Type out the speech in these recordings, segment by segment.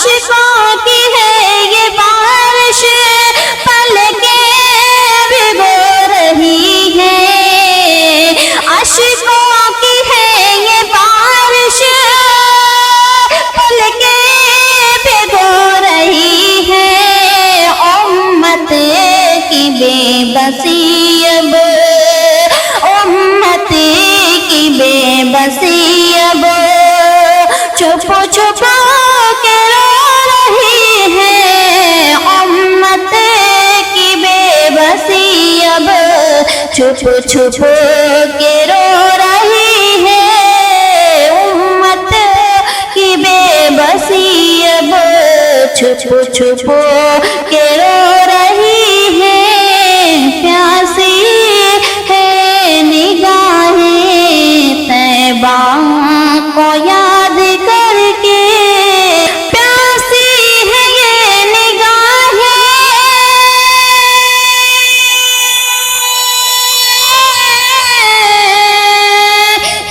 اشکوں کی ہے یہ بارش پلکیں بھگو رہی ہے، اشکوں کی ہے یہ بارش پلکیں بھگو رہی ہے، امت کی بے بسی اب، امت کی بے بسی اب چھپ چھپ کے رو رہی ہے، امت کی بے بسی اب چھپ چھپ کے رو رہی ہے، امت کی بے بسی اب چھپ چھپ کے رو رہی ہے، پیاسی ہے نگاہیں طیبہ کو یاد کر کے، پیاسی ہے یہ نگاہیں،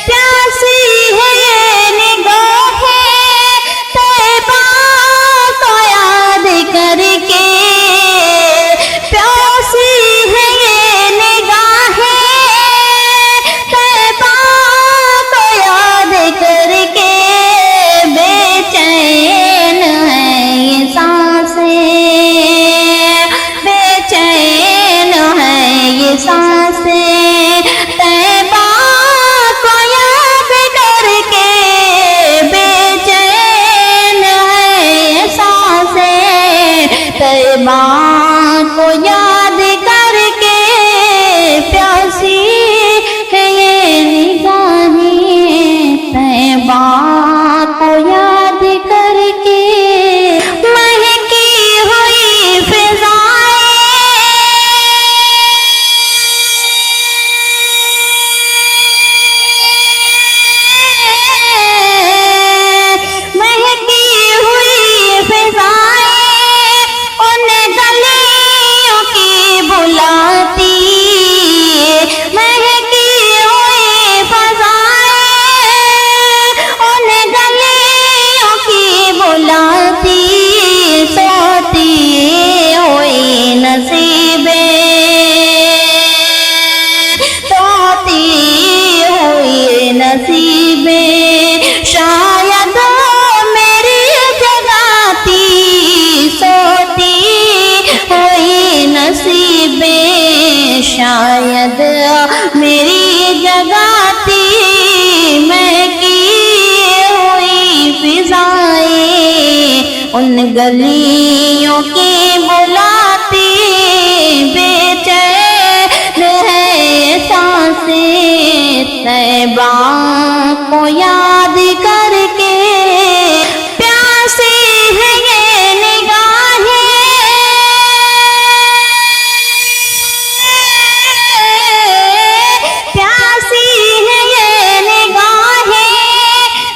پیاسی ہے یہ نگاہیں طیبہ کو یاد کر کے، پیاسی ہے یہ نگاہیں طیبہ کو یاد کر کے، بے چین ہے یہ سانسیں، بے چین ہے یہ سانسیں طیبہ کو یاد کر کے، بے چین ہے یہ سانسیں طیبہ کو یاد کر کے، پیاسی ہے یہ نگاہیں طیبہ کو یاد کر کے، مہکی ہوئی فضائیں، مہکی ہوئی فضائیں ان گلیوں کی بلاتی، مہکی ہوئی فضائیں ان گلیوں کی بلاتی، سوتی ہوئی نصیبیں، سوتی ہوئی نصیبیں شاید میری جگاتی، سوتی ہوئی نصیبیں شاید میری جگاتی، میں کی ہوئی فضائیں ان گلیوں کی بلاتی، بے چین ہے سانسیں طیبہ کو یاد کر کے، پیاسی ہے یہ نگاہیں، پیاسی ہے یہ نگاہیں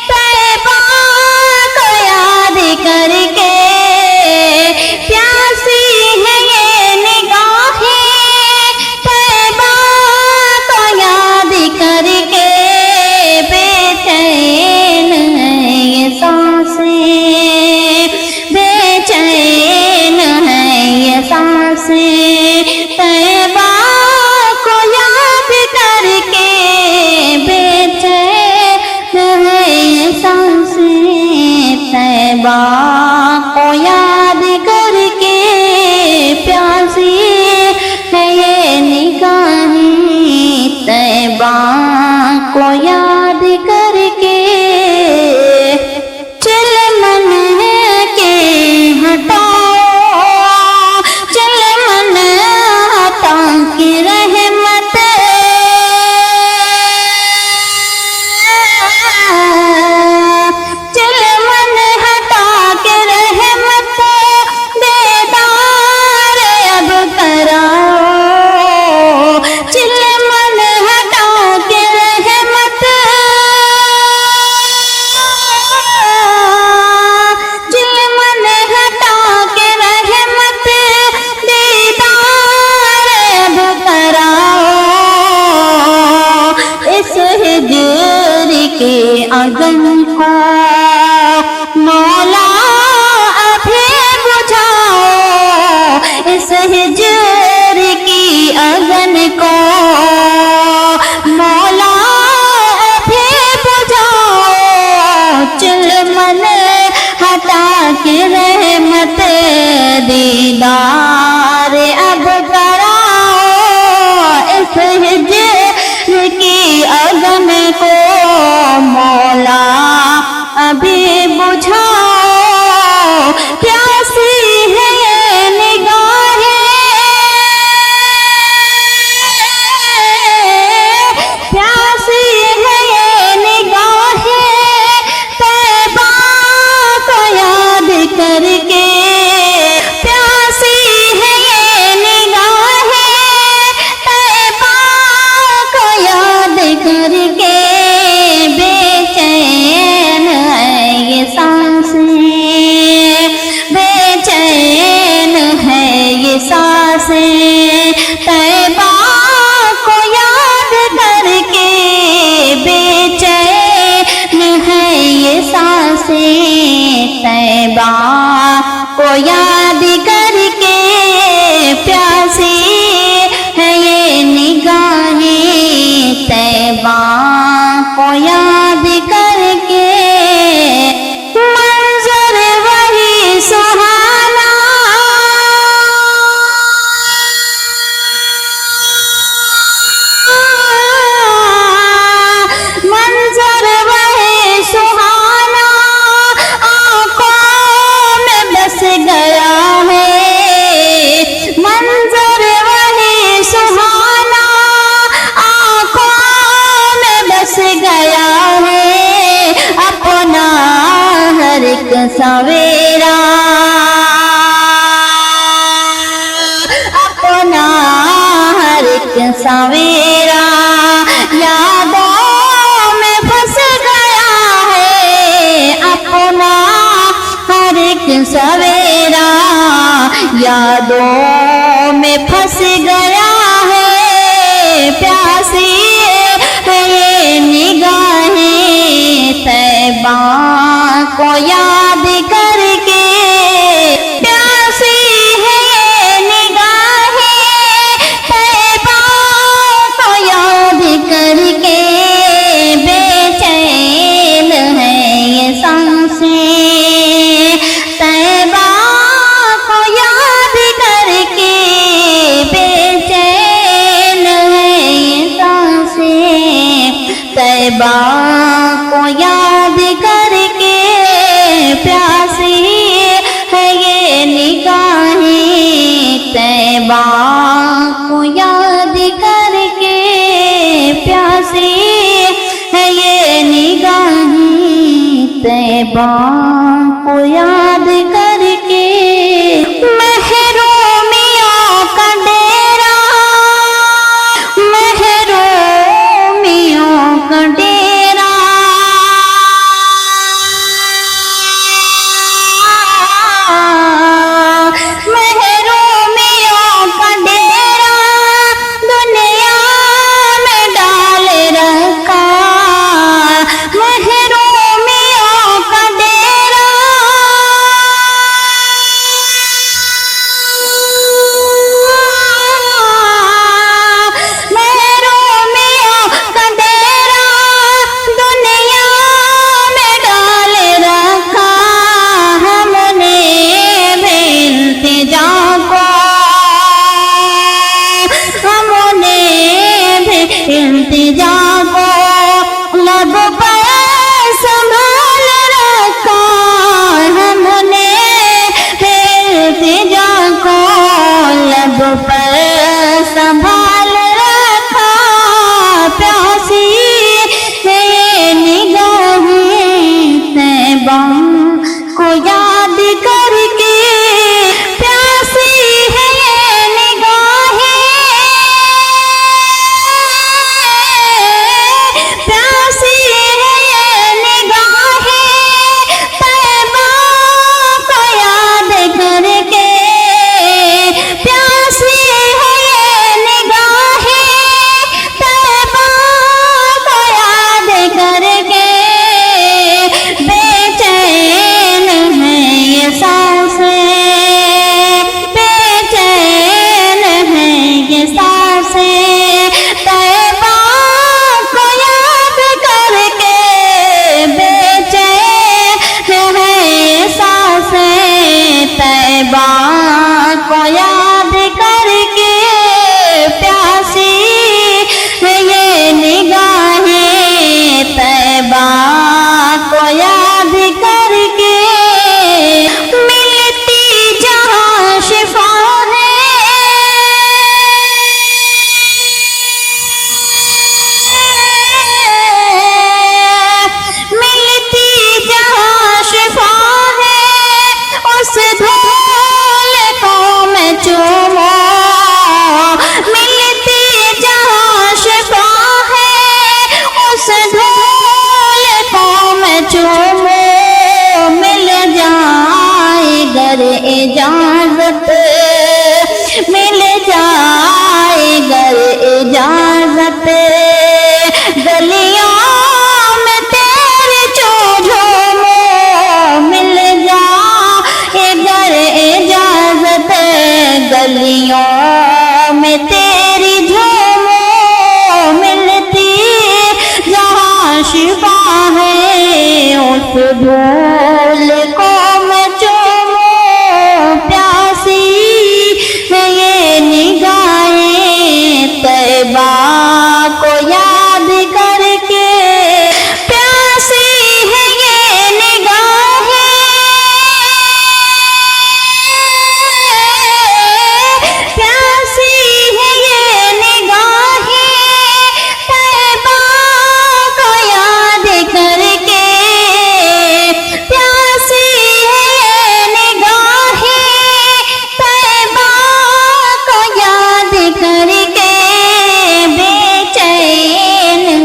طیبہ کو یاد کر کے، پیاسی ہے یہ نگاہیں طیبہ کو یاد کر کے، بے چین ہے یہ سانسیں، بے چین ہے یہ سانسیں طیبہ کو یاد کر کے، بے چین ہے یہ سانسیں طیبہ کو یاد کر کے، پیاسی ہے یہ نگاہیں طیبہ کو یاد کر کے، چل من کے ہٹاؤ، چل من ہٹا کے رحمت، چل من ہٹا کے رحمت بیدار اب کراؤ، چل من ہٹا کے رحمت، چل من ہٹا کے رحمت دیدار اب کراؤ، اس ہجر کے اگن کو مولا دیدار اب کراؤ، اس ہجر کی اگن کو مولا ابھی بجھاؤ، پیاسی ہے یہ نگاہیں، پیاسی ہے یہ نگاہیں، طیبہ کو یاد کر کے، پیاسی ہے یہ نگاہیں، طیبہ کو یاد کر کے، بے چین ہے یہ سانسیں، بے چین ہے یہ سانسیں، طیبہ کو یاد کر کے، بے چین ہے یہ سانسیں، طیبہ کو یاد کر کے، پیاسی ہے یہ نگاہیں، طیبہ کو یاد کر کے، منظر وہی سہانا، منظر وہی سہانا آنکھوں میں بس گیا ہے، منظر وہی سہانا آنکھوں میں بس گیا ہے، اپنا ہر ایک سویرا، اپنا ہر ایک سویرا یادوں میں پھنس گیا ہے، اپنا ہر ایک سویرا یادوں میں پھنس گیا ہے، پیاسی ہے یہ نگاہیں، طیبہ کو یاد کر کے، پیاسی ہے یہ نگاہیں، طیبہ کو یاد کر کے، بے چین ہے یہ سانسیں، طیبہ کو یاد کر کے، بے چین ہے یہ سانسیں، طیبہ کو یاد کر کے، پیاسی ہے یہ نگاہیں، طیبہ کو یاد کر کے، پیاسی ہے یہ نگاہیں، طیبہ کو یاد کر کے، محرومیوں کا ڈیرا، محرومیوں کا ڈیرا، محرومیوں کا ڈیرا دنیا میں ڈال رکھا، محرومیوں کا ڈیرا، محرومیوں کا ڈیرا دنیا میں ڈال رکھا، ہم نے بھی التجا کو، ہم نے بھی التجا کو لب پر سنبھال رکھا، ہم نے بھی التجا کو لب پر سنبھال رکھا، پیاسی ہے یہ نگاہیں، طیبہ کو یاد کر کے، پیاسی ہے یہ نگاہیں، پیاسی ہے یہ نگاہیں، طیبہ کو یاد کر کے، پیاسی ہے یہ نگاہیں، طیبہ کو یاد کر کے، بے چین دھول کو میں چوموں، پیاسی ہے یہ نگاہیں طیبہ کو یاد کر کے، پیاسی ہے یہ نگاہیں، پیاسی ہے یہ نگاہیں طیبہ کو یاد کر کے، پیاسی ہے یہ نگاہیں طیبہ کو یاد کر کے، بے چین ہے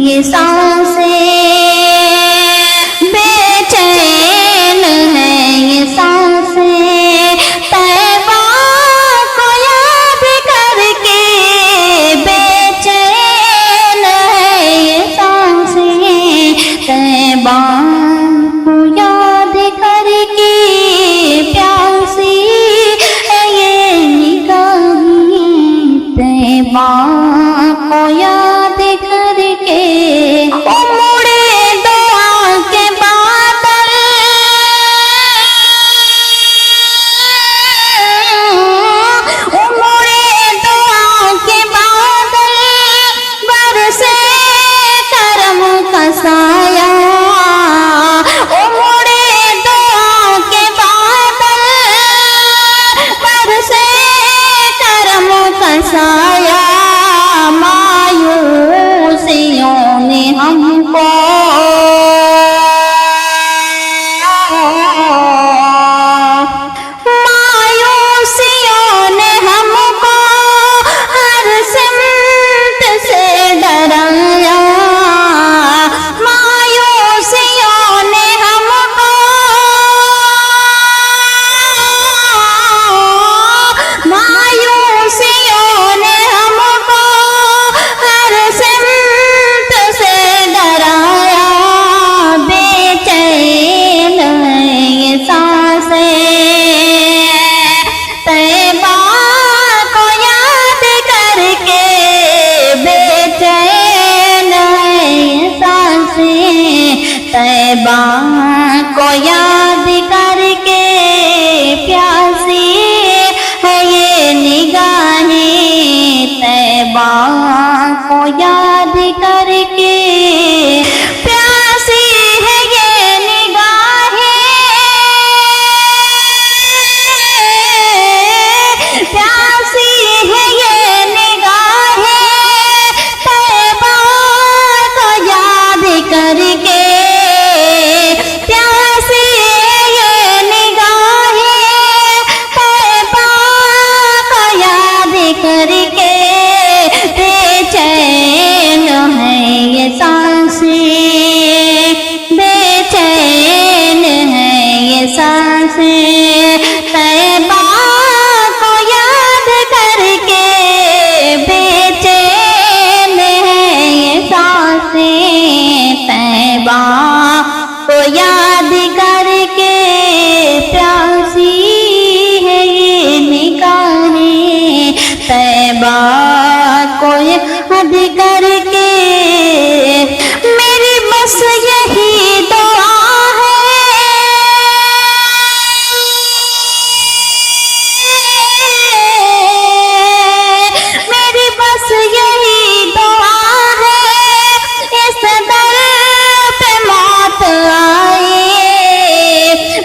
یہ سانسیں، بے چین ہے یہ سانسیں طیبہ کو یاد کر کے، بے چین ہے یہ سانسیں طیبہ کو یاد کر کے، پیاسی ہے یہ نگاہیں طیبہ کو یاد کر کے، مڑے دعا کے بادل، مڑے دعا کے بادل، برسے کرم کا سایہ، مڑے دعا کے بادل، برسے کرم کا سایہ، مایوسیوں نے ہم کو، مایوسیوں نے ہم کو ہر سمت سے ڈرایا، مایوسیوں نے ہم کو، مایوسیوں نے ہم کو ہر سمت سے ڈرایا، بے چین ہے یہ سانسیں طیبہ کو یاد کر کے، بے چین ہے یہ سانسیں طیبہ کو یاد کر کے، پیاسی ہے یہ نگاہیں طیبہ کو یاد کر کے، پیاسی ہے یہ نگاہیں، پیاسی ہے یہ نگاہیں طیبہ کو یاد کر کے، پیاسی ہے یہ نگاہیں طیبہ کو یاد کر کے، بے چین ہے یہ سانسیں، بے چین ہے یہ سانسیں طیبہ کو یاد کر کے، بے چین ہے یہ سانسیں طیبہ کو یاد کر کے، پیاسی ہے یہ نگاہیں طیبہ کو یاد کر کے، میری بس یہی دعا ہے، میری بس یہی دعا ہے، اس در پہ موت آئے،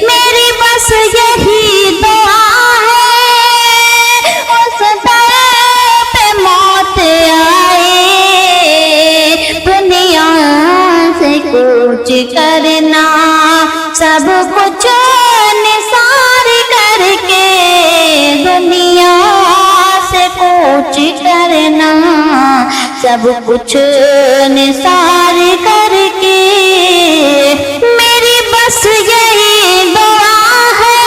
میری بس یہی دعا ہے، اس در پہ موت آئے، دنیا سے کوچ کرنا سب کچھ نثار کر کے، دنیا سے کوچ کرنا سب کچھ نثار کر کے، میری بس یہی دعا ہے،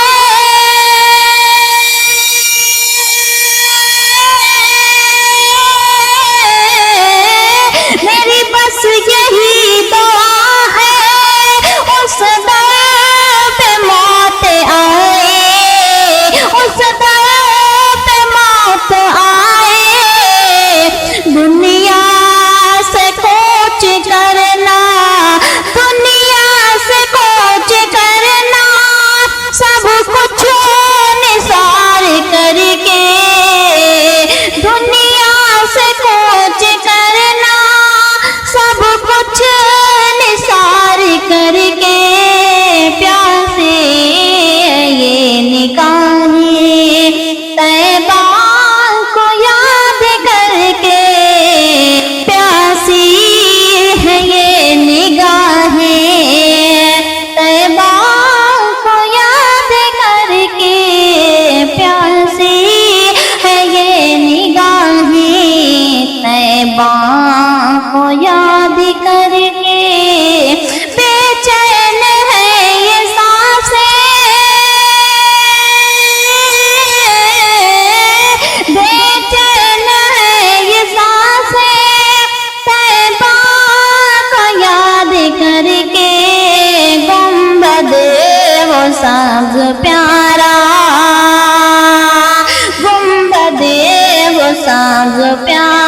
میری بس یہی دعا ہے، اس در پہ موت آئے، اس در پہ موت آئے، دنیا سے کوچ کر کو یاد کر کے بے چین ہے یہ سانسیں، بے چین ہے یہ سانسیں، طیبہ کو یاد کر کے گنبد وہ سبز پیارا، گنبد وہ سبز پیارا